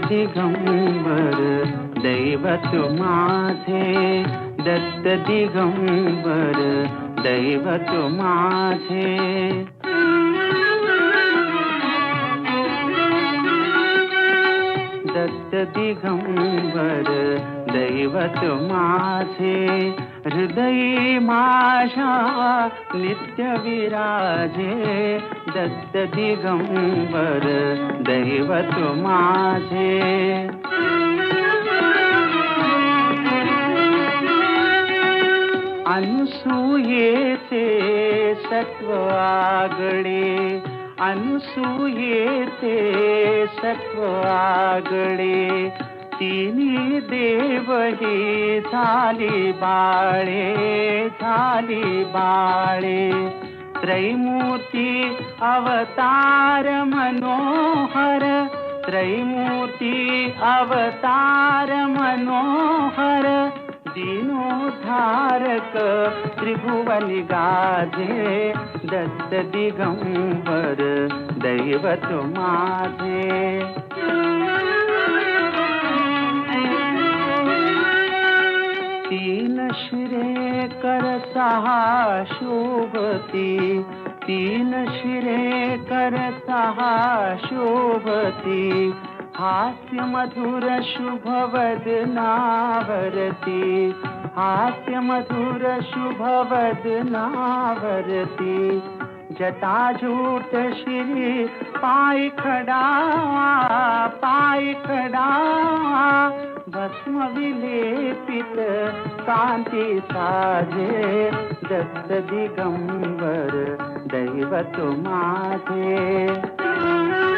दिगंबर दैवत माझे, दत्त दिगंबर दैवत माझे. दत्त दिगंबर दैवत माझे, हृदयी माझ्या नित्य विराजे. दत्त दिगंबर दैवत माझे. अनुसूयेचे सत्व आगळे, अनुसूयेचे सत्व आगळे. तिन्ही देवही झाली बाळे, झाली बाळे. त्रैमूर्ती अवतार मनोहर, त्रैमूर्ती अवतार मनोहर. दीनोद्धारक त्रिभुवनि गाजे. दत्त दिगंबर दैवत माझे. तीन शिरे कर सहा शोभती, तीन शिरे कर सहा शोभती. हास्य मधुर शुभ वदनावरती, हास्य मधुर शुभ वदनावरती. जटाजूट श्री पाय खडा, पाय खडा. भस्म विलेपित कांती साजे. दत्त दिगंबर दैवत माझे.